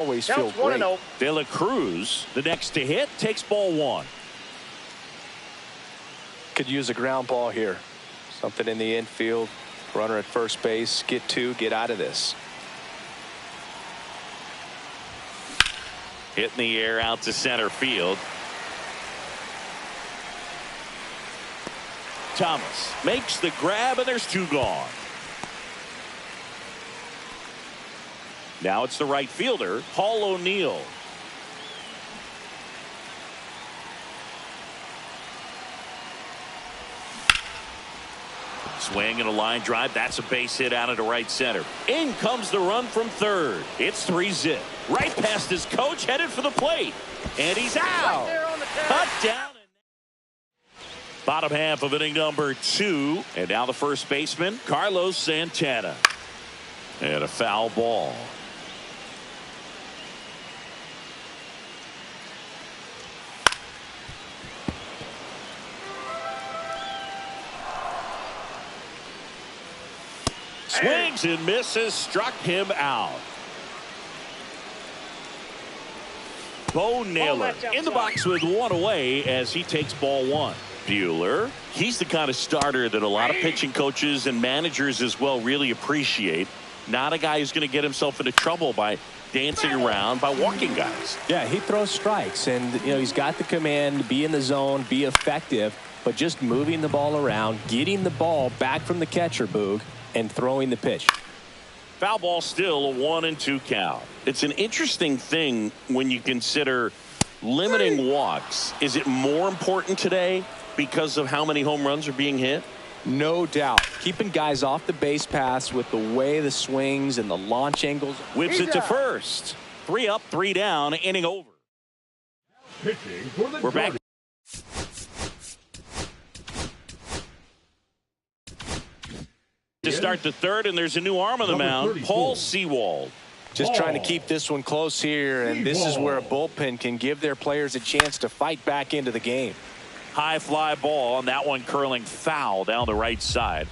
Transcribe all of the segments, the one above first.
Always feel great. De La Cruz, the next to hit, takes ball one. Could use a ground ball here. Something in the infield. Runner at first base. Get two. Get out of this. Hit in the air out to center field. Thomas makes the grab, and there's two gone. Now it's the right fielder, Paul O'Neill. Swing and a line drive. That's a base hit out into right center. In comes the run from third. It's 3-0. Right past his coach, headed for the plate. And he's out. Cut down. Bottom half of inning number 2. And now the first baseman, Carlos Santana. And a foul ball. Swings and misses, struck him out. Bo Naylor in the box with one away as he takes ball one. Buehler, he's the kind of starter that a lot of pitching coaches and managers as well really appreciate. Not a guy who's going to get himself into trouble by dancing around, by walking guys. Yeah, he throws strikes, and he's got the command to be in the zone, be effective, but just moving the ball around, getting the ball back from the catcher, Boog, and throwing the pitch. Foul ball, still a 1-2 count. It's an interesting thing when you consider limiting walks. Is it more important today because of how many home runs are being hit? No doubt. Keeping guys off the base paths with the way the swings and the launch angles. Whips it to first. 3 up, 3 down, inning over. We're back. To start the third, and there's a new arm on the mound, Paul Sewald. Just trying to keep this one close here, and this is where a bullpen can give their players a chance to fight back into the game. High fly ball, and that one curling foul down the right side.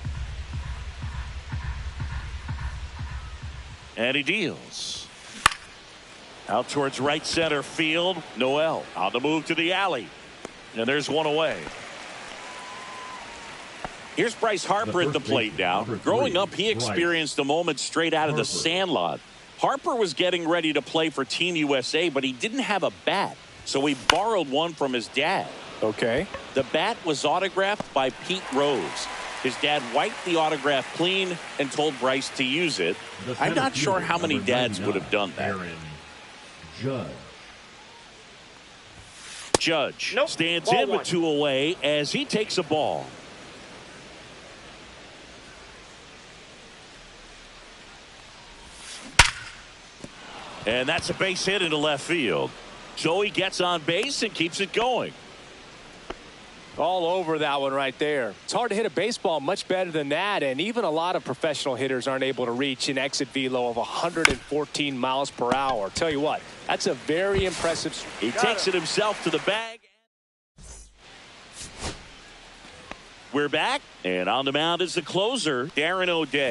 And he deals. Out towards right center field. Noel on the move to the alley. And there's one away. Here's Bryce Harper at the plate now. Growing up, he experienced a moment straight out of the sandlot. Harper was getting ready to play for Team USA, but he didn't have a bat, so he borrowed one from his dad. Okay. The bat was autographed by Pete Rose. His dad wiped the autograph clean and told Bryce to use it. I'm not sure how many dads would have done that. Judge stands in with 2 away as he takes a ball. And that's a base hit into left field. Joey gets on base and keeps it going. All over that one right there. It's hard to hit a baseball much better than that, and even a lot of professional hitters aren't able to reach an exit velo of 114 miles per hour. Tell you what, that's a very impressive. He takes it himself to the bag. We're back, and on the mound is the closer, Darren O'Day.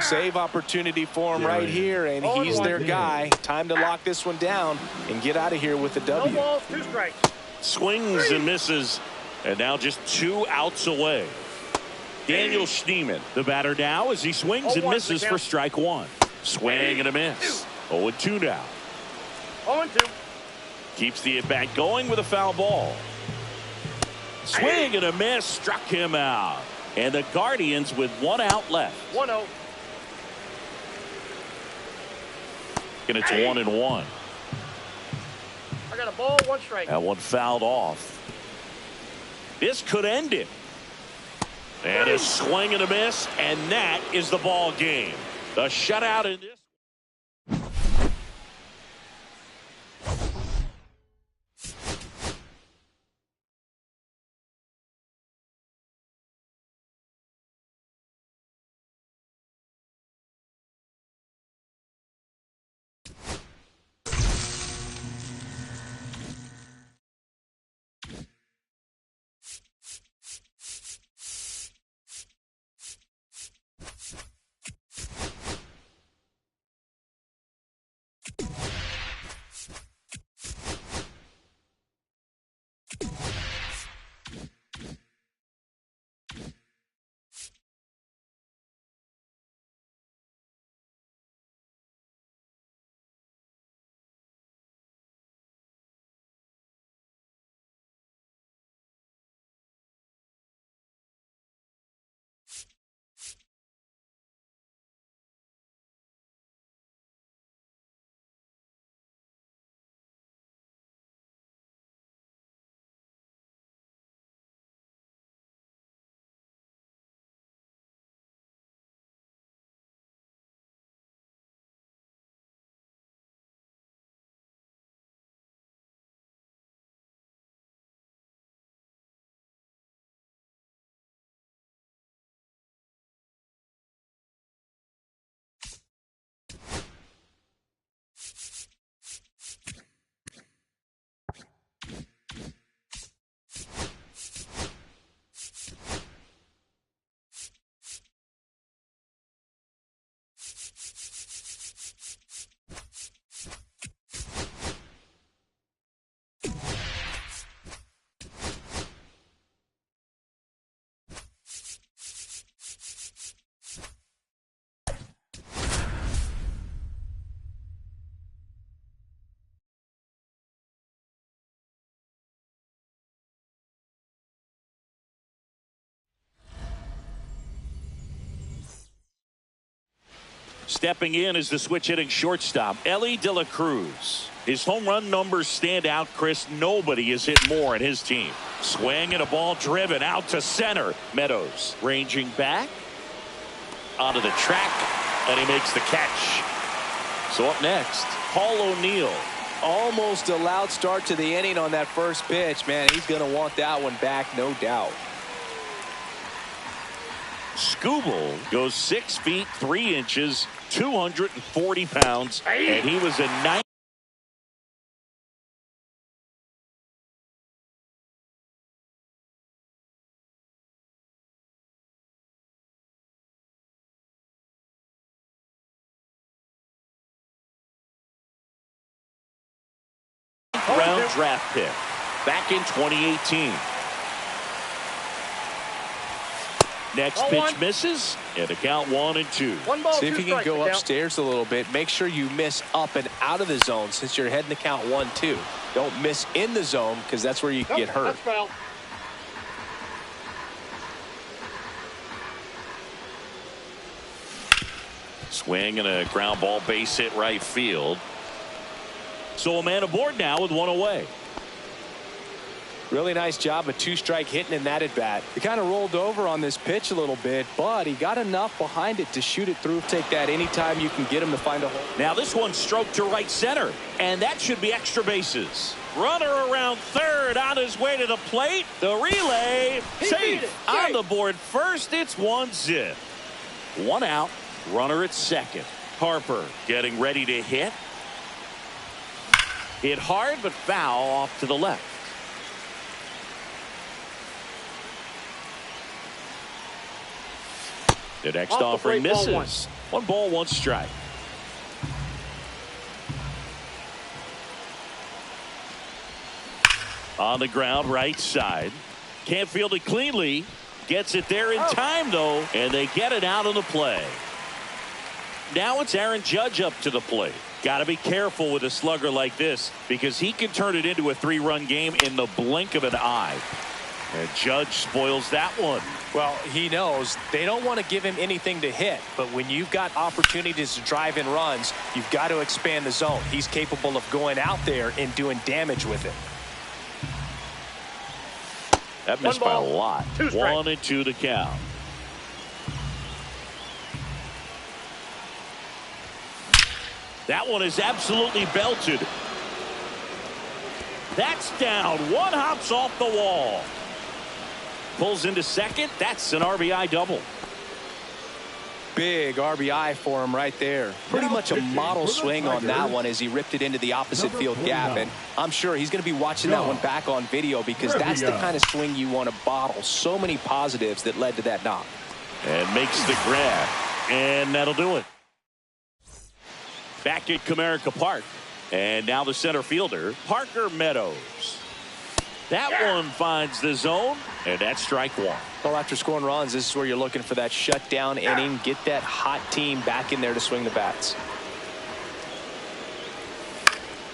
Save opportunity for him right here, and he's their guy. Time to lock this one down and get out of here with the W. 2 balls, 2 strikes. Swings and misses, and now just 2 outs away. Daniel Schneemann, the batter now, as he swings and misses for strike 1. Swing and a miss. 0-2 now. 0-2. Keeps the at-bat going with a foul ball. Swing and a miss, struck him out. And the Guardians with 1 out left. 1-0. And it's 1-1. I got a ball, 1 strike. That one fouled off. This could end it. And a swing and a miss, and that is the ball game. The shutout in this. Stepping in is the switch hitting shortstop, Elly De La Cruz. His home run numbers stand out, Chris. Nobody has hit more in his team. Swing and a ball driven out to center. Meadows ranging back onto the track, and he makes the catch. So up next, Paul O'Neill. Almost a loud start to the inning on that first pitch. Man, he's going to want that one back, no doubt. Skubal goes 6 feet 3 inches, 240 pounds, and he was a 9. Round draft pick back in 2018. Next pitch misses, and the count 1-2. One ball, See two if you can strikes, go the count. upstairs a little bit. Make sure you miss up and out of the zone since you're heading to count 1-2. Don't miss in the zone because that's where you can get hurt. That's foul. Swing and a ground ball base hit right field. So a man aboard now with one away. Really nice job of two-strike hitting in that at-bat. He kind of rolled over on this pitch a little bit, but he got enough behind it to shoot it through. Take that anytime you can get him to find a hole. Now this one stroked to right center, and that should be extra bases. Runner around third on his way to the plate. The relay safe on the board first. It's 1-0. 1 out. Runner at second. Harper getting ready to hit. Hit hard but foul off to the left. The next offering misses. 1 ball, 1 strike. On the ground, right side. Can't field it cleanly. Gets it there in time, though, and they get it out of the play. Now it's Aaron Judge up to the plate. Got to be careful with a slugger like this because he can turn it into a 3-run game in the blink of an eye. And Judge spoils that one. Well, he knows they don't want to give him anything to hit, but when you've got opportunities to drive in runs, you've got to expand the zone. He's capable of going out there and doing damage with it. That missed by a lot. 1-2 to count. That one is absolutely belted. That's down. One hops off the wall. Pulls into second. That's an RBI double. Big RBI for him right there. Pretty much a model swing on that one as he ripped it into the opposite field gap. And I'm sure he's going to be watching that one back on video because that's the kind of swing you want to bottle. So many positives that led to that knock. And makes the grab. And that'll do it. Back at Comerica Park. And now the center fielder, Parker Meadows. That one finds the zone, and that's strike 1. Well, after scoring runs, this is where you're looking for that shutdown inning. Get that hot team back in there to swing the bats.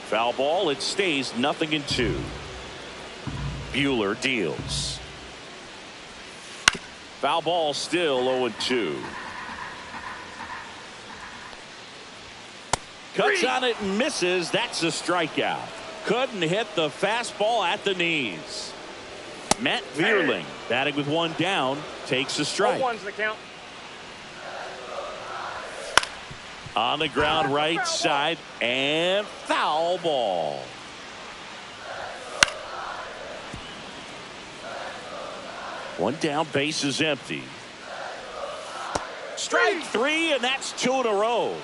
Foul ball. It stays 0-2. Buehler deals. Foul ball still 0-2. Cuts on it and misses. That's a strikeout. Couldn't hit the fastball at the knees. Matt Vierling batting with 1 down takes a strike. 0-1's the count. On the ground right side and foul ball. One down, base is empty. Strike 3, and that's 2 in a row.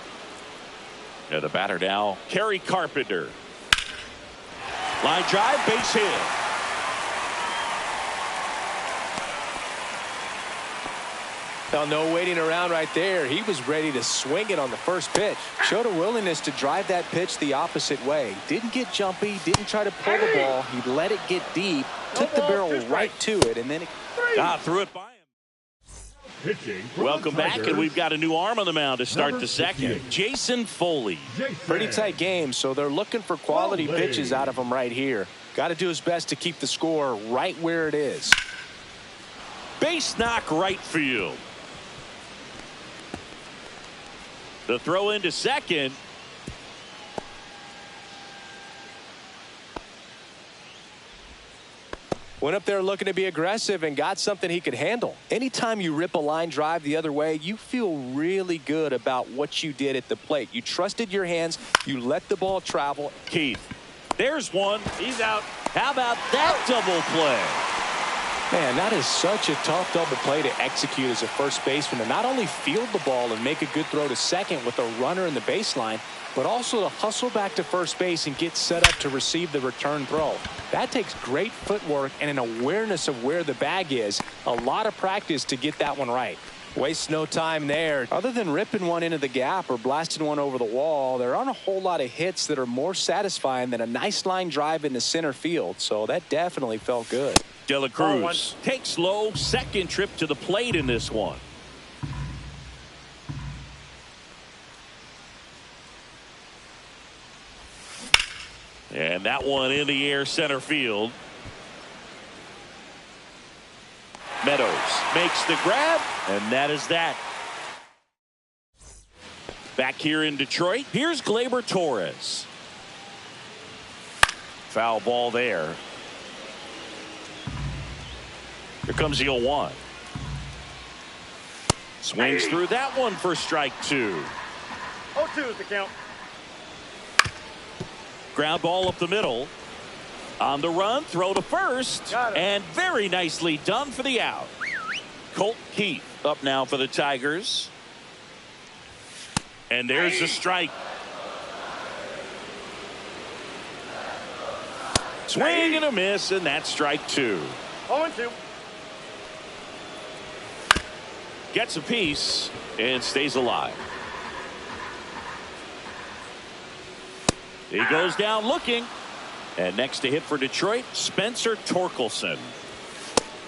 And the batter now, Kerry Carpenter. Line drive, base hit. Now, no waiting around right there. He was ready to swing it on the first pitch. Showed a willingness to drive that pitch the opposite way. Didn't get jumpy, didn't try to pull the ball. He let it get deep, took the barrel right to it, and then it threw it by him. Welcome back, and we've got a new arm on the mound to start the second. Jason Foley. Pretty tight game, so they're looking for quality pitches out of him right here. Got to do his best to keep the score right where it is. Base knock right field. The throw into second. Went up there looking to be aggressive and got something he could handle. Anytime you rip a line drive the other way, you feel really good about what you did at the plate. You trusted your hands. You let the ball travel. Keith, there's one. He's out. How about that double play? Man, that is such a tough double play to execute as a first baseman, to not only field the ball and make a good throw to second with a runner in the baseline, but also to hustle back to first base and get set up to receive the return throw. That takes great footwork and an awareness of where the bag is. A lot of practice to get that one right. Waste no time there. Other than ripping one into the gap or blasting one over the wall, there aren't a whole lot of hits that are more satisfying than a nice line drive into center field. So that definitely felt good. De La Cruz takes low, second trip to the plate in this one. And that one in the air center field. Meadows makes the grab, and that is that. Back here in Detroit, here's Gleyber Torres. Foul ball there. Here comes the 0-1. Swings through that one for strike two. 0-2 is the count. Ground ball up the middle. On the run, throw to first, and very nicely done for the out. Colt Keith up now for the Tigers. And there's the strike. Swing and a miss, and that's strike two. 0-2. Gets a piece and stays alive. He goes down looking. And next to hit for Detroit, Spencer Torkelson.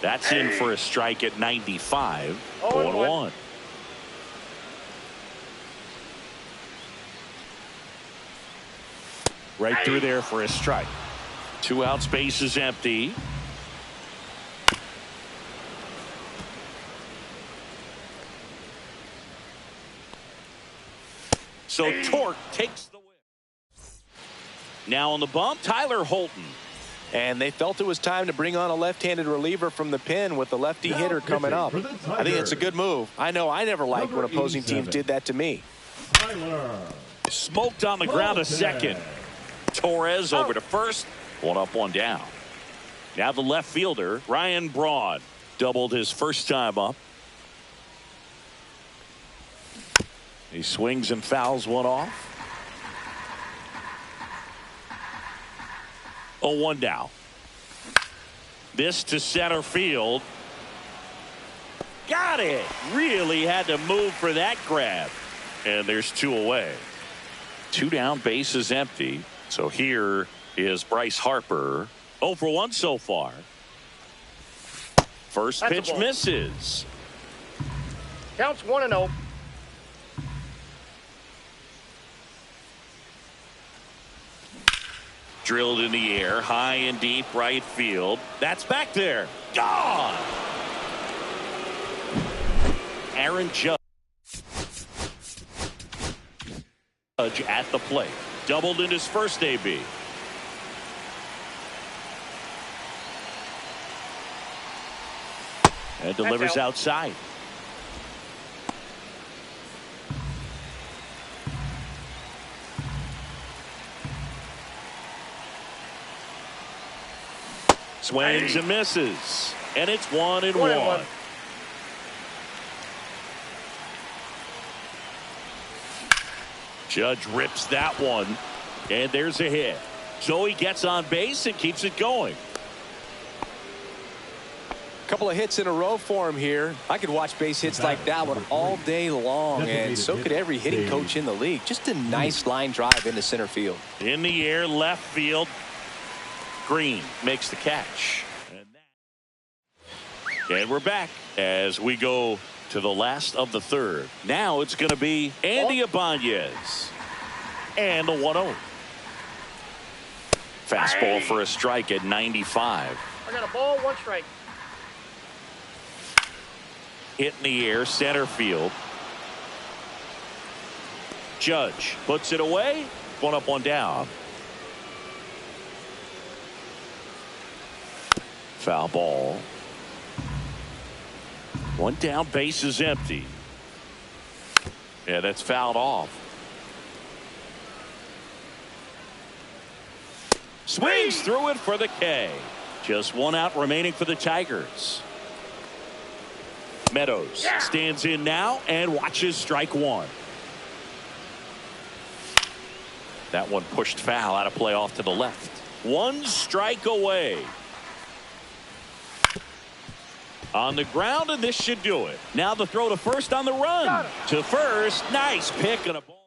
That's in for a strike at 95. 0-1. Right through there for a strike. 2 outs, base is empty. So Torque takes the win. Now on the bump, Tyler Holton. And they felt it was time to bring on a left-handed reliever from the pen with the lefty hitter coming up. I think it's a good move. I know I never liked when opposing teams did that to me. Smoked on the ground a second. Torres over to first. 1 up, 1 down. Now the left fielder, Ryan Braun, doubled his first time up. He swings and fouls one off. 0-1 down. This to center field. Got it. Really had to move for that grab. And there's 2 away. 2 down, base is empty. So here is Bryce Harper. 0 for 1 so far. First pitch misses. Counts 1-0. Drilled in the air, high and deep right field. That's back there. Gone. Aaron Judge at the plate. Doubled in his first AB. And delivers outside. Swings and misses. And it's 1-1. Judge rips that one. And there's a hit. So he gets on base and keeps it going. A couple of hits in a row for him here. I could watch base hits like that one all day long, and so could every hitting coach in the league. Just a nice line drive into center field. In the air, left field. Green makes the catch. And we're back as we go to the last of the third. Now it's going to be Andy Ibanez. And the 1-0. Fastball for a strike at 95. I got a ball, 1 strike. Hit in the air, center field. Judge puts it away. One up, one down. Foul ball. One down, base is empty. Yeah, that's fouled off. Swings through it for the K. Just one out remaining for the Tigers. Meadows stands in now and watches strike one. That one pushed foul, out of play off to the left. One strike away. On the ground, and this should do it. Now the throw to first on the run. To first, nice pick and a ball.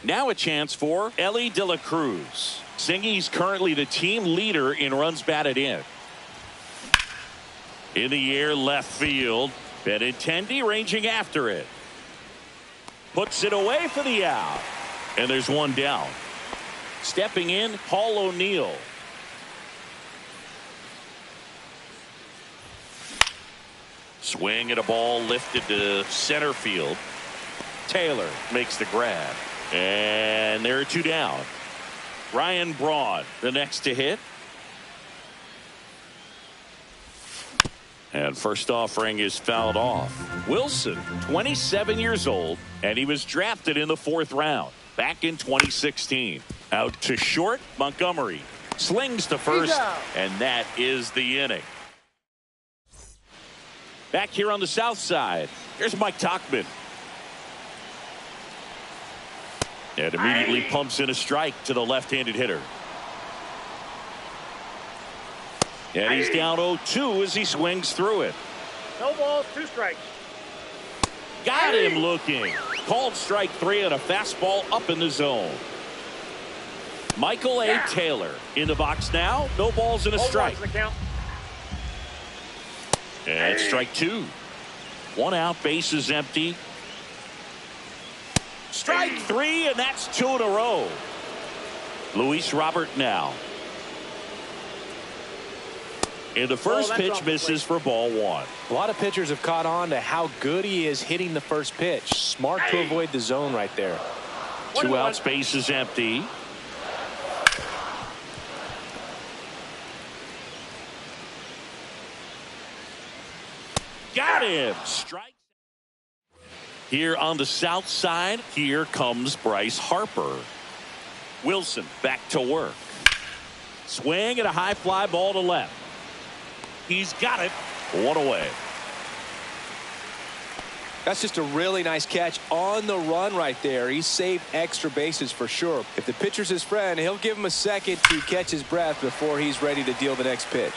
Now a chance for Elly De La Cruz. Singy's currently the team leader in runs batted in. In the air, left field. Benintendi ranging after it. Puts it away for the out. And there's one down. Stepping in, Paul O'Neill. Swing at a ball lifted to center field. Taylor makes the grab. And there are two down. Ryan Braun, the next to hit. And first offering is fouled off. Wilson, 27 years old, and he was drafted in the 4th round back in 2016. Out to short, Montgomery slings to first, and that is the inning. Back here on the south side, here's Mike Tauchman. And immediately pumps in a strike to the left-handed hitter. And he's down 0-2 as he swings through it. No balls, 2 strikes. Got him looking. Called strike 3 and a fastball up in the zone. Michael A. Taylor in the box now. No balls and a strike. And strike 2. 1 out, base is empty. Strike 3, and that's 2 in a row. Luis Robert now. And the first pitch misses for ball one. A lot of pitchers have caught on to how good he is hitting the first pitch. Smart to avoid the zone right there. 2 outs, base is empty. Got him. Strike. Here on the south side, here comes Bryce Harper. Wilson back to work. Swing and a high fly ball to left. He's got it. 1 away. That's just a really nice catch on the run right there. He saved extra bases for sure. If the pitcher's his friend, he'll give him a second to catch his breath before he's ready to deal the next pitch.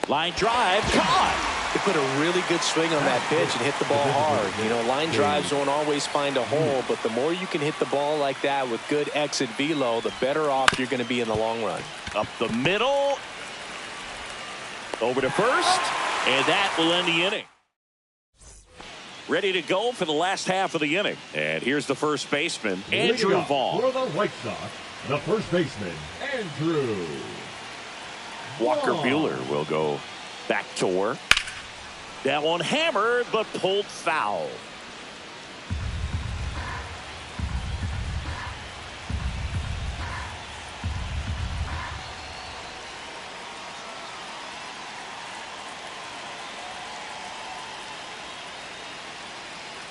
Line drive, caught. He put a really good swing on that pitch and hit the ball hard. You know, line drives don't always find a hole, but the more you can hit the ball like that with good exit velo, the better off you're going to be in the long run. Up the middle. Over to first, and that will end the inning. Ready to go for the last half of the inning. And here's the first baseman, Andrew Vaughn. For the White Sox, the first baseman, Andrew Walker Vaughn. Buehler will go back to work. That one hammered, but pulled foul.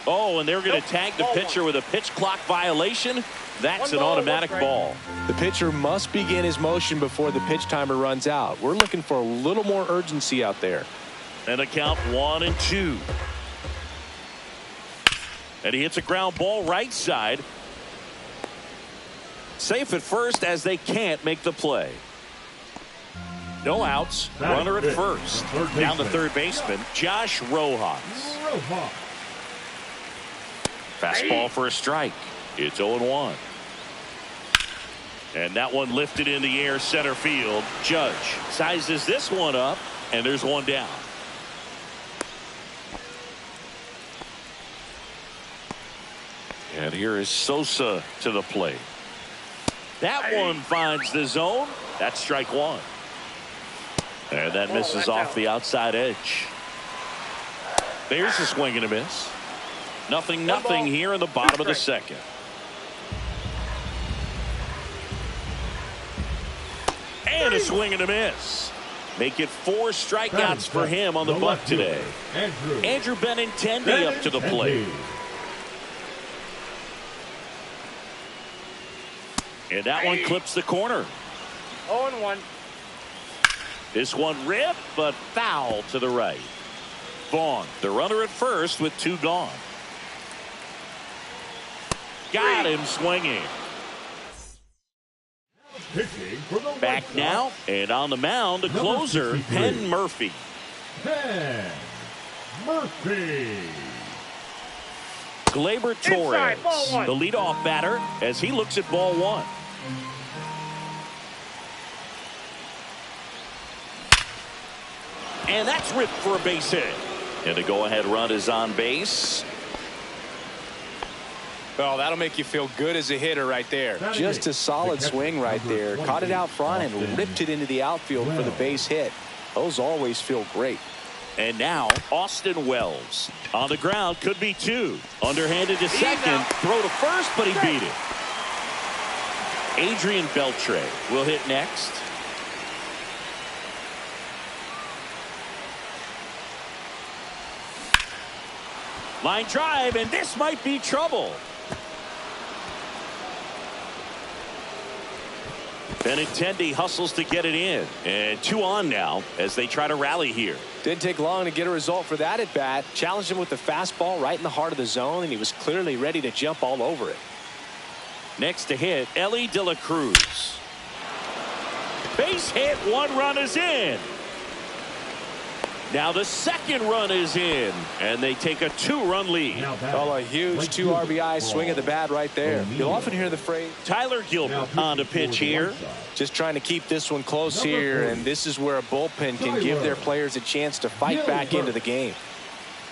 Oh, and they're going to tag the pitcher with a pitch clock violation. That's an automatic ball. The pitcher must begin his motion before the pitch timer runs out. We're looking for a little more urgency out there. And a count 1-2. And he hits a ground ball right side. Safe at first as they can't make the play. No outs. Runner at first. Down the third baseman, Josh Rojas. Fastball for a strike. It's 0-1. And that one lifted in the air center field. Judge sizes this one up, and there's one down. And here is Sosa to the plate. That one finds the zone. That's strike one. And that misses off the outside edge. There's a swing and a miss. Nothing here in the bottom of the second. And a swing and a miss. Make it 4 strikeouts for him on the buck today. Andrew Benintendi up to the plate. And that one clips the corner. 0-1. This one ripped, but foul to the right. Vaughn, the runner at first with 2 gone. Got him swinging. Back now, and on the mound, the closer, Penn Murphy. Penn Murphy. Gleyber Torres, the leadoff batter, as he looks at ball one. And that's ripped for a base hit. And the go-ahead run is on base. Well, that'll make you feel good as a hitter right there. Just a solid swing right there. Caught it out front and ripped it into the outfield for the base hit. Those always feel great. And now Austin Wells on the ground, could be 2. Underhanded to second, throw to first, but he beat it. Adrian Beltre will hit next. Line drive, and this might be trouble. Benintendi hustles to get it in, and 2 on now as they try to rally here. Didn't take long to get a result for that at bat. Challenged him with the fastball right in the heart of the zone, and he was clearly ready to jump all over it. Next to hit, Elly De La Cruz. Base hit, 1 run is in. Now the second run is in, and they take a 2-run lead. Well, a huge 2 RBI swing of the bat right there. You'll often hear the phrase, Tyler Gilbert on the pitch here. just trying to keep this one close here, and this is where a bullpen can give their players a chance to fight back into the game.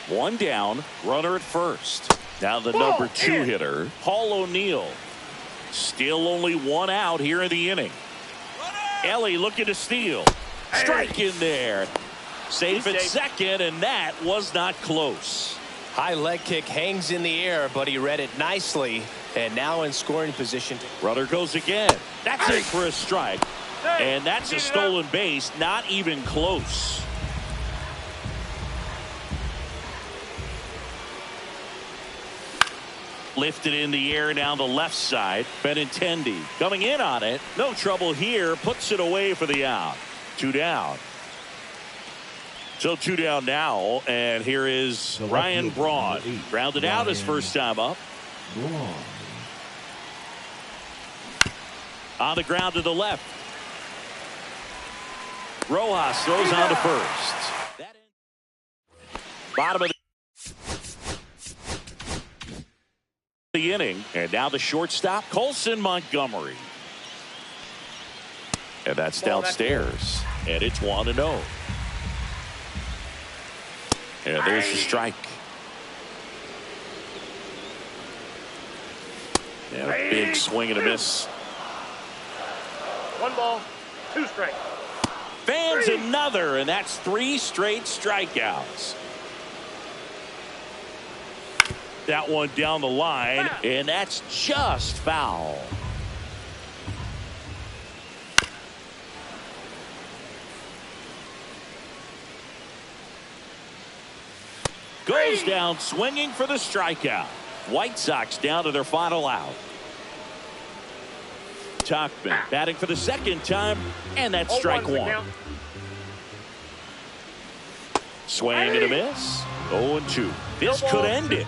1 down, runner at first. Now the number 2 hitter, Paul O'Neill. Still only 1 out here in the inning. Ellie looking to steal. Strike in there. Safe at second, and that was not close. High leg kick hangs in the air, but he read it nicely, and now in scoring position. Runner goes again. That's it for a strike. And that's a stolen base, not even close. Lifted in the air down the left side. Benintendi coming in on it. No trouble here. Puts it away for the out. 2 down. So 2 down now. And here is Ryan Braun. Grounded out his first time up. On the ground to the left. Rojas throws on to first. Bottom of the inning, and now the shortstop, Colson Montgomery. And that's downstairs, and it's 1-0. And there's the strike. And a big swing and a miss. 1 ball, 2 strikes. Fans another, and that's 3 straight strikeouts. That one down the line, and that's just foul. Goes down swinging for the strikeout. White Sox down to their final out. Tauchman batting for the second time, and that's strike 1. Swing and a miss. 0-2. This could end it.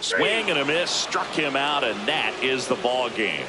Swing and a miss, struck him out, and that is the ball game.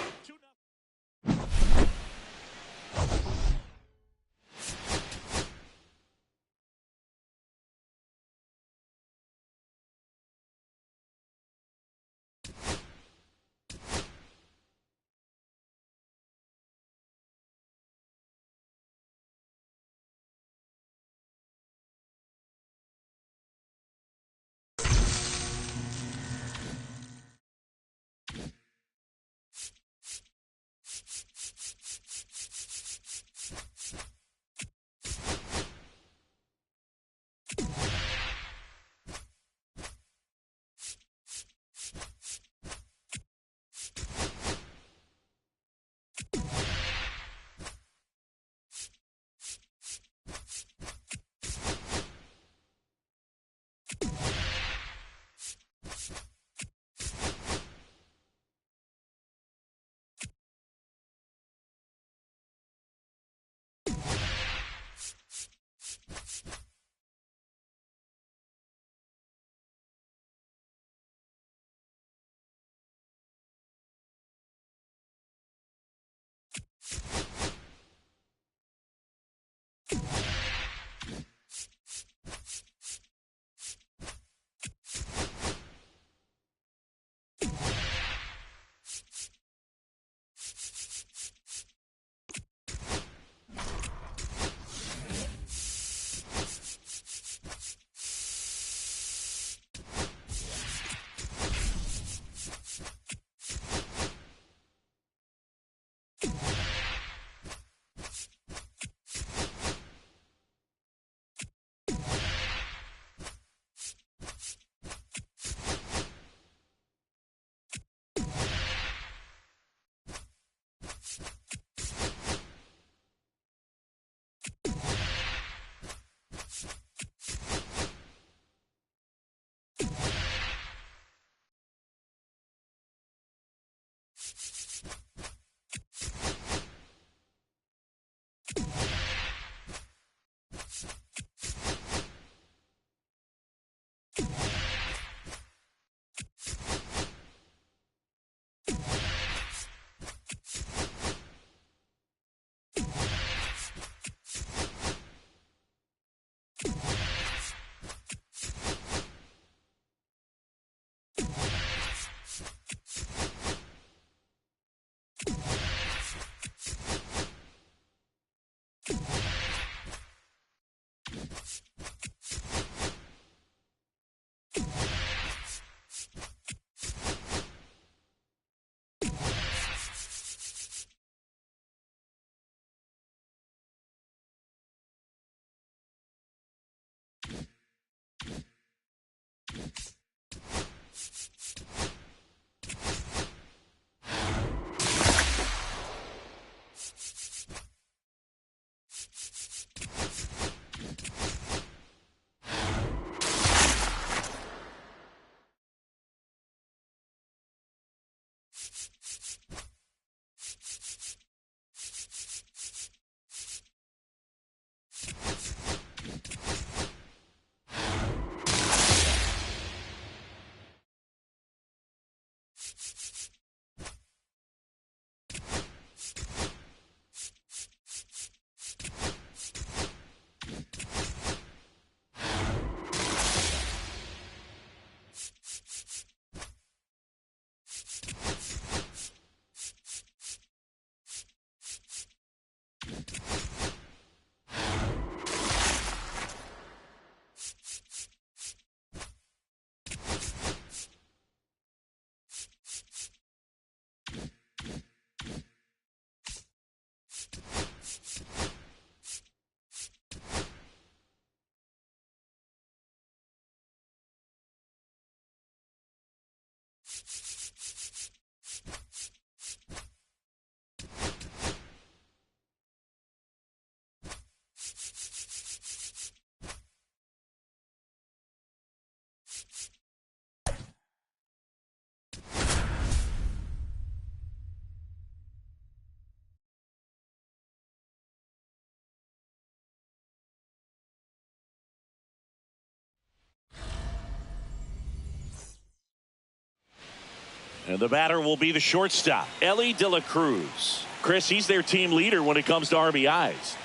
And the batter will be the shortstop, Elly De La Cruz. Chris, he's their team leader when it comes to RBIs.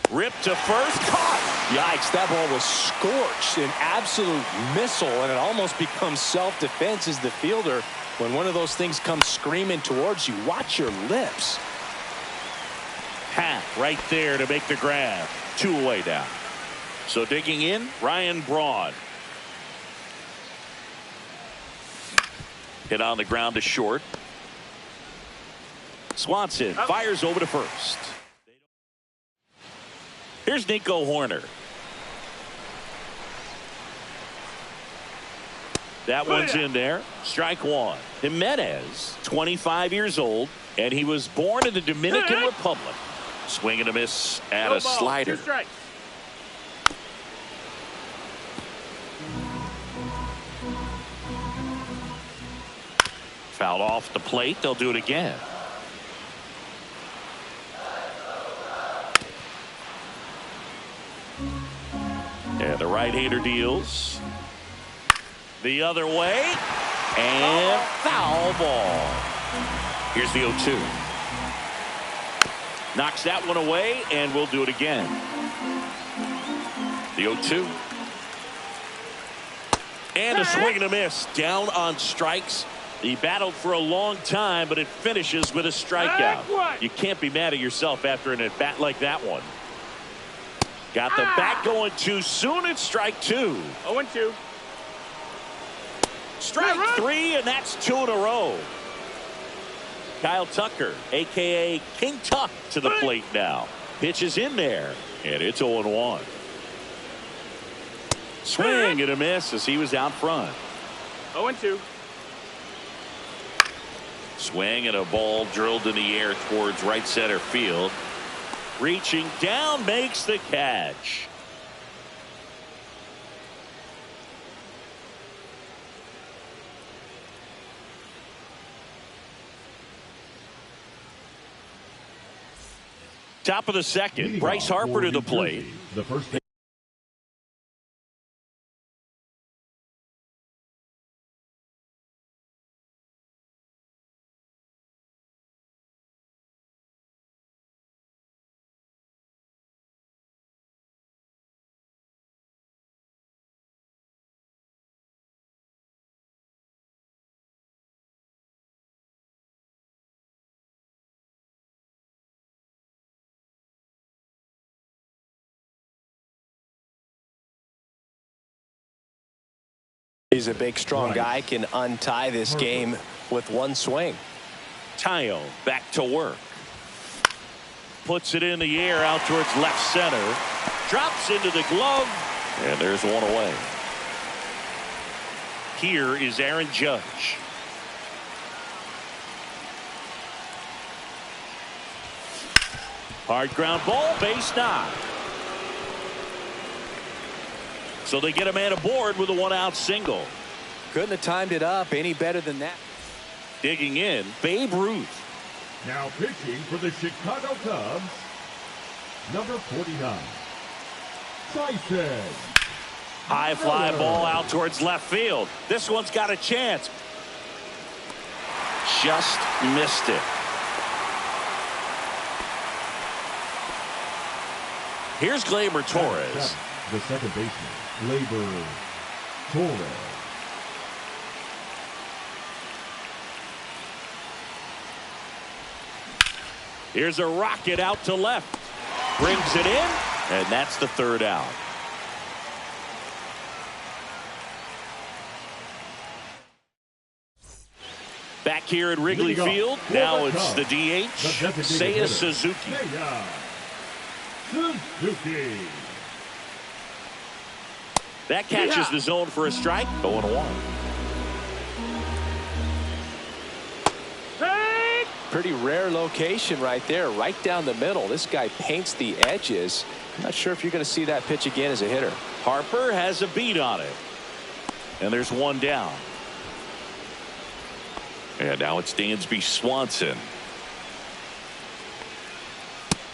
Ripped to first, caught. Yikes, that ball was scorched, an absolute missile, and it almost becomes self-defense as the fielder. When one of those things comes screaming towards you, watch your lips. Hack right there to make the grab. 2 away down. So digging in, Ryan Braun. Hit on the ground to short. Swanson fires over to first. Here's Nico Hoerner. That one's in there. Strike one. Jimenez, 25 years old, and he was born in the Dominican Republic. Swing and a miss and a slider. 2 strikes. Fouled off the plate. They'll do it again. And the right-hander deals. The other way. And foul ball. Here's the 0-2. Knocks that one away, and we'll do it again. The 0-2. And a swing and a miss. Down on strikes. He battled for a long time, but it finishes with a strikeout. You can't be mad at yourself after an at-bat like that one. Got the bat going too soon. It's strike 2. 0-2. Strike 3, and that's 2 in a row. Kyle Tucker, a.k.a. King Tuck, to the plate now. Pitch is in there, and it's 0-1. Swing and a miss as he was out front. 0-2. Swing and a ball drilled in the air towards right center field. Reaching down, makes the catch. Top of the second, Bryce Harper to the plate. The first He's a big, strong guy, can untie this game with one swing. Tayo back to work. Puts it in the air out towards left center. Drops into the glove. And there's one away. Here is Aaron Judge. Hard ground ball, base knock. So they get a man aboard with a 1-out single. Couldn't have timed it up any better than that. Digging in, Babe Ruth. now pitching for the Chicago Cubs, number 49, Tyson. High fly ball out towards left field. This one's got a chance. Just missed it. Here's Gleyber Torres. The second baseman, Gleyber Torres. Here's a rocket out to left. Brings it in, and that's the 3rd out. Back here at Wrigley Field, now it's the DH, Seiya Suzuki. Seiya Suzuki. That catches the zone for a strike. 0-1. Pretty rare location right there, right down the middle. This guy paints the edges. I'm not sure if you're going to see that pitch again as a hitter. Harper has a beat on it. And there's one down. And now it's Dansby Swanson.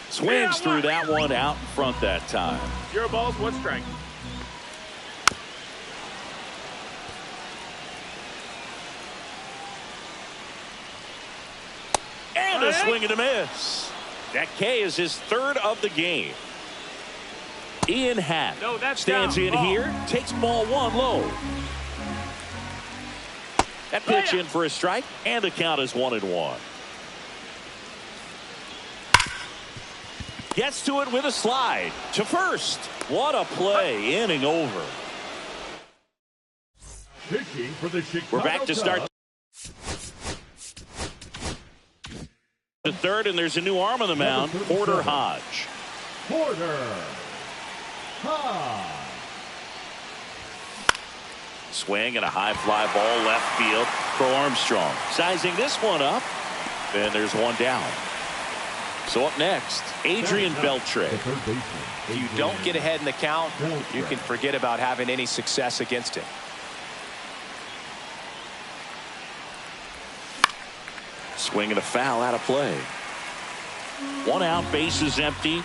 Swings through that one out in front that time. 0 balls, 1 strike. a swing and a miss. That K is his third of the game. Ian Happ stands in here, takes ball one low. That pitch in for a strike, and the count is 1-1. Gets to it with a slide to first. What a play, inning over. Pitching for the Chicago We're back to start the third, and there's a new arm on the mound, Porter Hodge. Porter Hodge. Swing and a high fly ball left field for Armstrong. Sizing this one up, and there's one down. So up next, Adrian Beltre. If you don't get ahead in the count, you can forget about having any success against him. Swing and a foul out of play. One out, base is empty.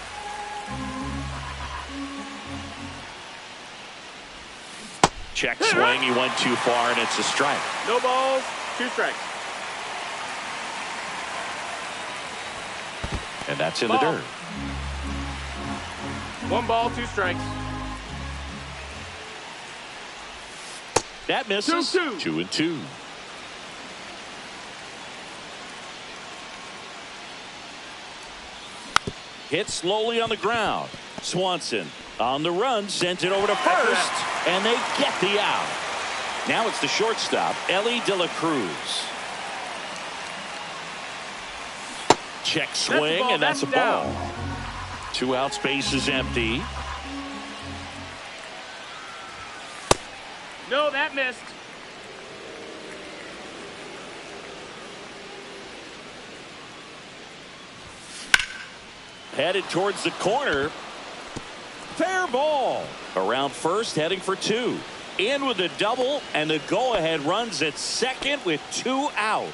Check swing, he went too far, and it's a strike. No balls, 2 strikes. And that's in the dirt. 1 ball, 2 strikes. That misses. 2-2. Hit slowly on the ground. Swanson on the run, sends it over to first, and they get the out. Now it's the shortstop, Elly De La Cruz. Check swing, and that's a ball. 2 outs, base is empty. No, that missed. Headed towards the corner. Fair ball. Around first, heading for 2. In with a double, and the go-ahead runs at second with 2 out.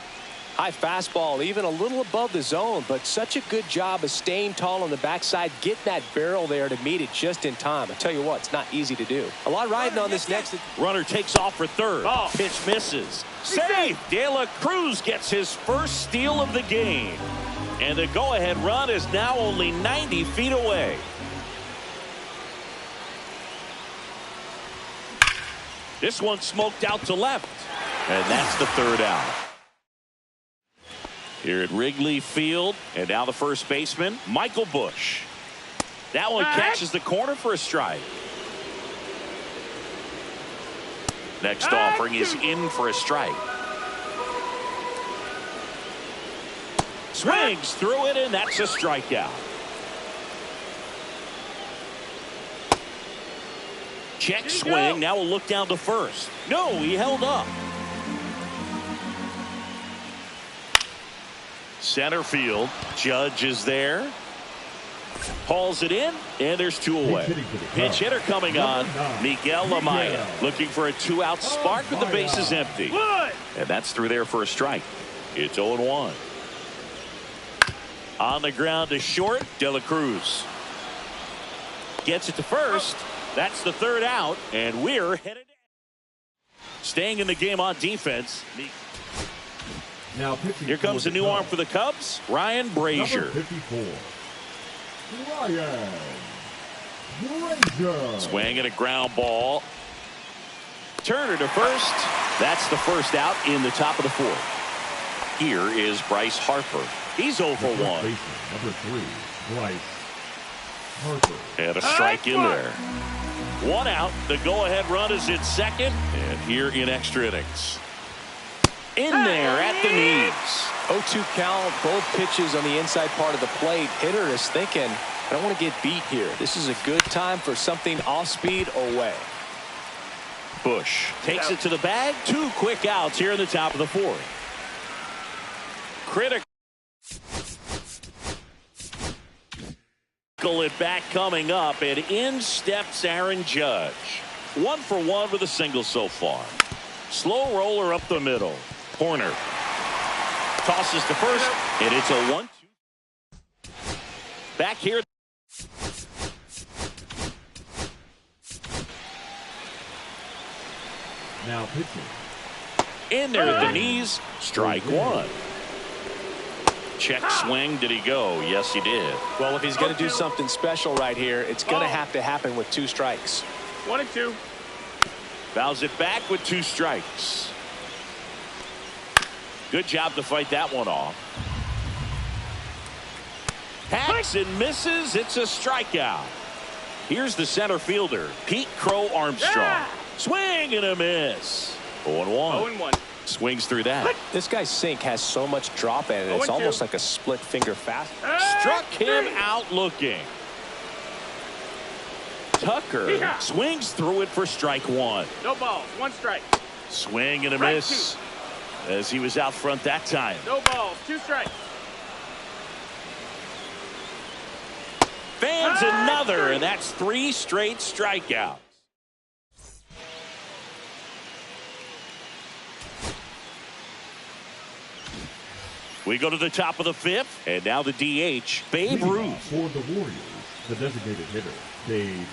High fastball, even a little above the zone, but such a good job of staying tall on the backside, getting that barrel there to meet it just in time. I tell you what, it's not easy to do. A lot riding on this next. Runner takes off for third. Pitch misses. Safe. De La Cruz gets his first steal of the game. And the go-ahead run is now only 90 feet away. This one smoked out to left. And that's the third out. Here at Wrigley Field, and now the first baseman, Michael Busch. That one catches the corner for a strike. Next offering is in for a strike. Swings through it, and that's a strikeout. Check swing. Now we'll look down to first. No, he held up. Center field. Judge is there. Hauls it in, and there's 2 away. Pitch hitter coming on. Miguel Amaya looking for a 2-out spark with the bases empty. And that's through there for a strike. It's 0-1. On the ground to short, De La Cruz. Gets it to first. That's the third out, and we're headed in. Staying in the game on defense. Now here comes a new arm for the Cubs, Ryan Brazier. Number 54. Ryan Brazier. Swing and a ground ball. Turner to first. That's the first out in the top of the 4th. Here is Bryce Harper. He's 0 for 1. Number 3, Bryce Harper. And a strike in there. 1 out. The go-ahead run is in second. And here in extra innings. In there at the knees. 0-2 count, both pitches on the inside part of the plate. Hitter is thinking, I don't want to get beat here. This is a good time for something off speed away. Busch takes it to the bag. 2 quick outs here in the top of the 4th. Critical at bat coming up, and in steps Aaron Judge. 1 for 1 with a single so far. Slow roller up the middle. Corner tosses to first, and it's a 1-2. Back here. Now pitching. In there at the knees. Strike 1. Check swing. Did he go? Yes, he did. Well, if he's going to do something special right here, it's going to have to happen with 2 strikes. 1-2. Fouls it back with 2 strikes. Good job to fight that one off. Hacks and misses. It's a strikeout. Here's the center fielder, Pete Crow Armstrong. Yeah. Swing and a miss. 0-1. 0-1. Swings through that. This guy's sink has so much drop in it. It's 0-2. almost like a split finger fast. Struck him out looking. Tucker Yeah. swings through it for strike 1. No balls. 1 strike. Swing and a Strike miss as he was out front that time. No balls. 2 strikes. Fans another, and that's 3 straight strikeouts. We go to the top of the 5th, and now the DH, Babe Ruth. For the Warriors, the designated hitter, Babe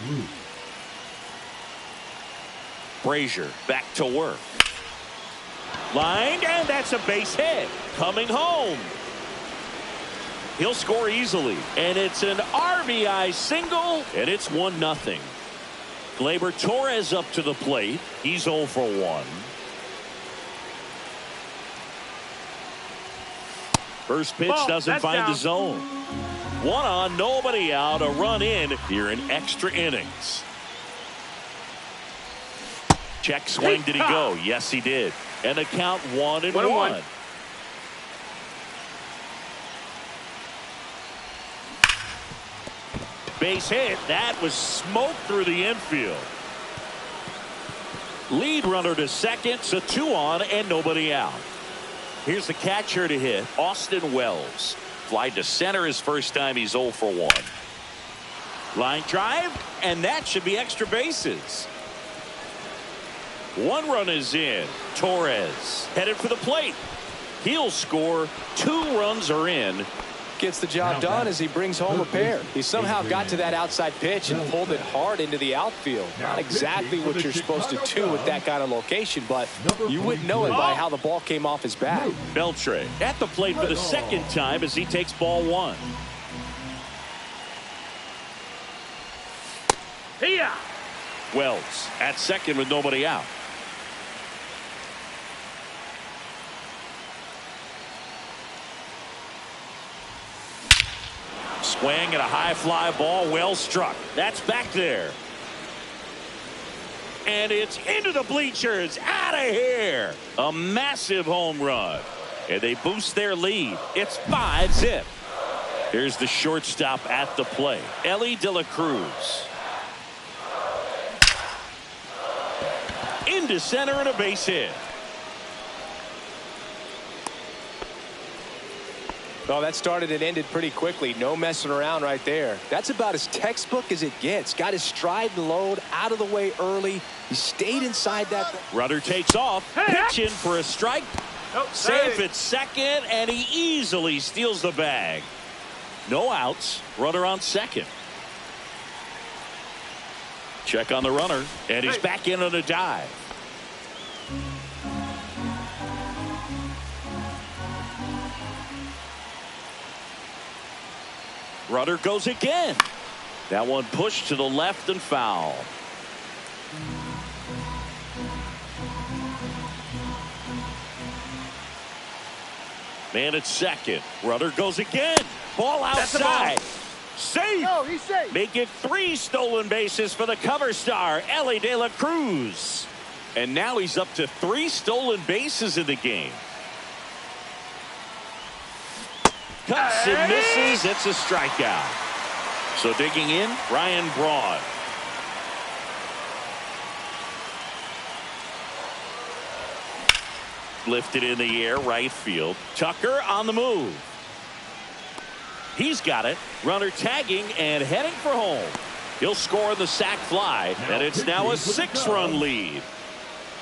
Ruth. Brazier back to work. Lined, and that's a base hit. Coming home. He'll score easily, and it's an RBI single, and it's 1-0. Gleyber Torres up to the plate. He's 0 for 1. First pitch doesn't find down. the zone. 1 on, nobody out, a run in here in extra innings. Check swing, did he go? Yes, he did. And the count 1-1. Base hit. That was smoke through the infield. Lead runner to second, so 2 on and nobody out. Here's the catcher to hit, Austin Wells. Fly to center his first time. He's 0 for 1. Line drive, and that should be extra bases. 1 run is in. Torres headed for the plate. He'll score. 2 runs are in. Gets the job done as he brings home a pair. He somehow got to that outside pitch and pulled it hard into the outfield. Not exactly what you're supposed to do with that kind of location, but you wouldn't know it by how the ball came off his bat. Beltre at the plate for the second time as he takes ball 1. Here. Wells at second with nobody out. Swing and a high fly ball, well struck. That's back there. And it's into the bleachers, out of here. A massive home run. And they boost their lead. It's 5-0. Here's the shortstop at the plate, Elly De La Cruz. Into center and a base hit. Well, that started and ended pretty quickly. No messing around right there. That's about as textbook as it gets. Got his stride and load out of the way early. He stayed inside that. Runner takes off. Pitch in for a strike. Safe at second, and he easily steals the bag. No outs. Runner on second. Check on the runner, and he's back in on a dive. Runner goes again. That one pushed to the left and foul. Man at second. Runner goes again. Ball outside. Safe. No, he's safe. Make it 3 stolen bases for the cover star, Elly De La Cruz. And now he's up to 3 stolen bases in the game. Cuts and misses. It's a strikeout. So digging in, Ryan Braun. Lifted in the air, right field. Tucker on the move. He's got it. Runner tagging and heading for home. He'll score the sac fly, and it's now a 6-run lead.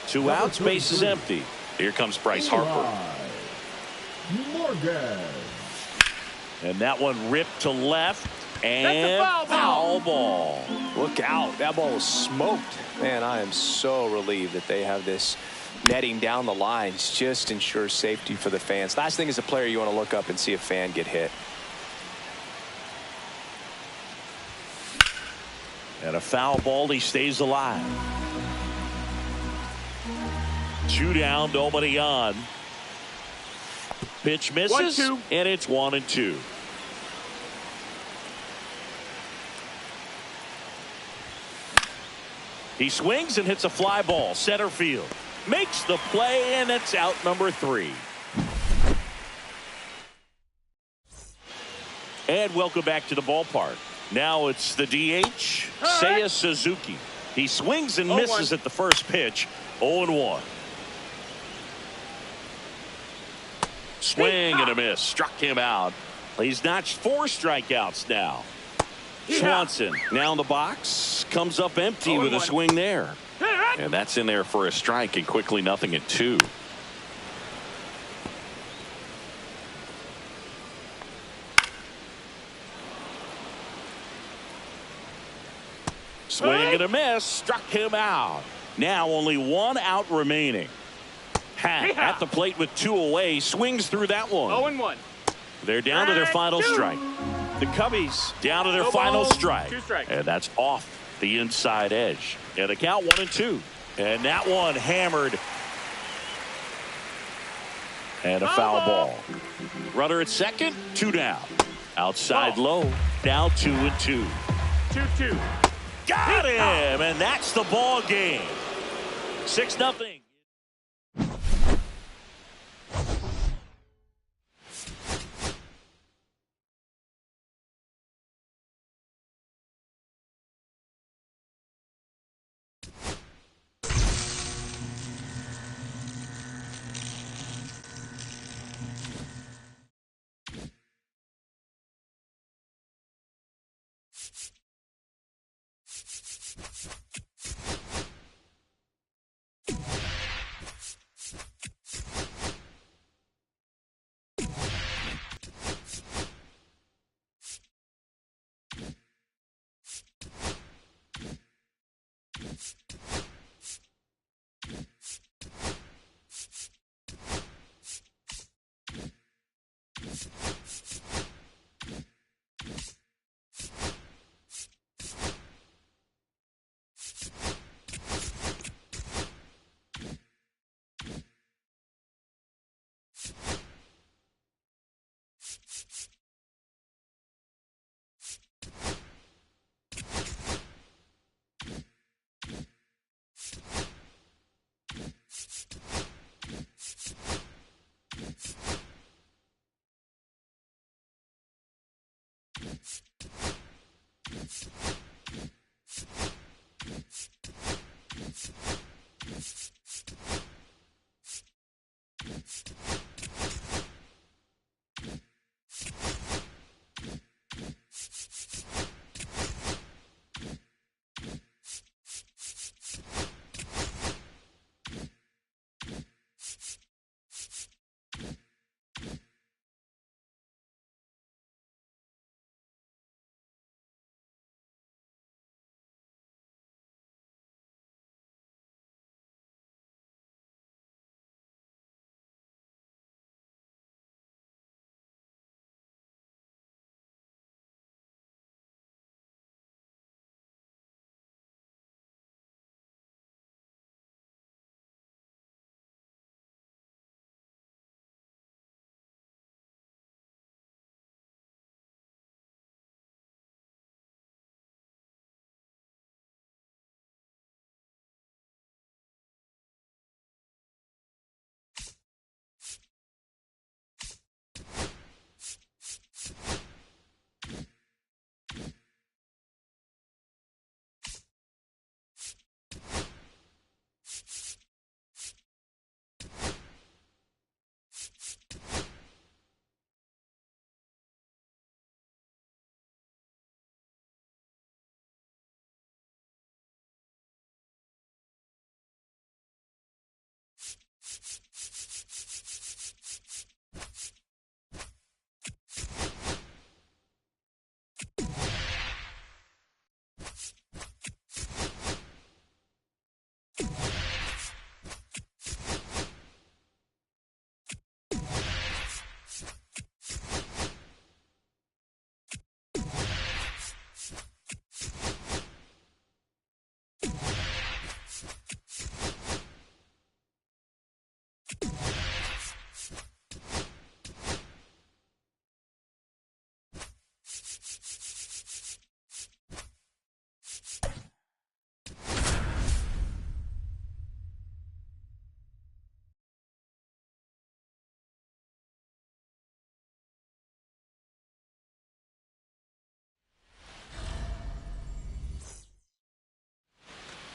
2 outs, base is empty. Here comes Bryce Harper. Morgan. And that one ripped to left, and foul ball. Look out. That ball was smoked. Man, I am so relieved that they have this netting down the lines just ensures safety for the fans. Last thing as a player, you want to look up and see a fan get hit. And a foul ball, he stays alive. 2 down, nobody on. Pitch misses, 1-2. and it's 1-2. He swings and hits a fly ball, center field. Makes the play, and it's out number 3. And welcome back to the ballpark. Now it's the DH, Seiya Suzuki. He swings and misses at the first pitch, 0-1. Swing and a miss, struck him out. He's notched 4 strikeouts now. Swanson now in the box, comes up empty with a swing there. And that's in there for a strike, and quickly 0-2. Swing and a miss, struck him out. Now only 1 out remaining. Hack at the plate with 2 away, swings through that one. 0-1. They're down to their final strike. The Cubbies down to their final strike. 2 strikes. And that's off the inside edge. And the count 1-2. And that one hammered. And a foul ball. Runner at second, 2 down. Outside low, now 2-2. 2-2. Got him, and that's the ball game. 6-0.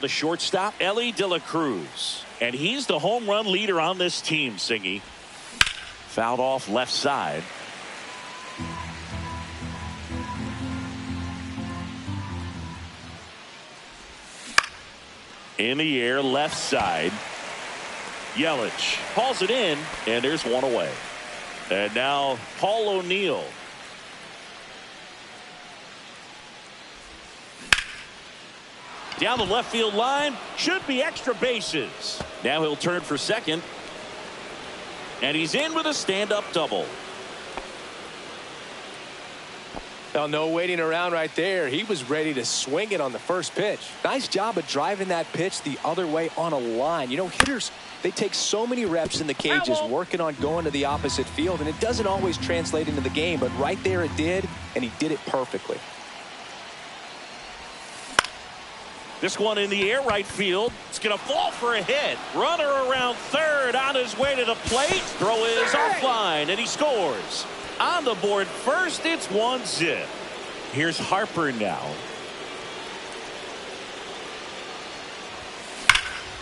The shortstop, Elly De La Cruz. And he's the home run leader on this team, Singy. Fouled off left side. In the air, left side. Yelich hauls it in, and there's one away. And now Paul O'Neill. Down the left field line, should be extra bases. Now he'll turn for second. And he's in with a stand-up double. Well, no waiting around right there. He was ready to swing it on the first pitch. Nice job of driving that pitch the other way on a line. You know, hitters, they take so many reps in the cages working on going to the opposite field, and it doesn't always translate into the game, but right there it did, and he did it perfectly. This one in the air, right field. It's going to fall for a hit. Runner around third on his way to the plate. Throw is offline, and he scores. On the board first, it's 1-0. Here's Harper now.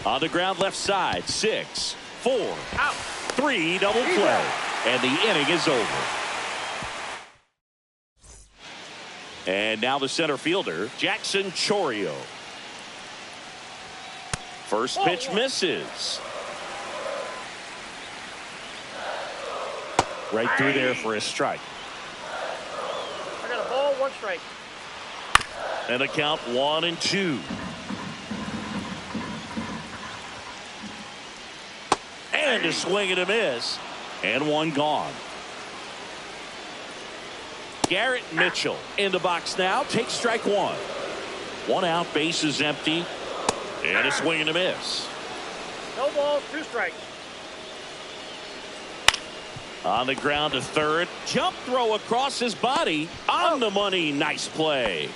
On the ground left side, 6, 4, out, 3, double play. And the inning is over. And now the center fielder, Jackson Chourio. First pitch misses. Right through there for a strike. I got a ball, 1 strike. And a count 1-2. And a swing and a miss. And one gone. Garrett Mitchell in the box now. Takes strike 1. 1 out, base is empty. And a swing and a miss. No balls, 2 strikes. On the ground to third. Jump throw across his body. On the money. Nice play.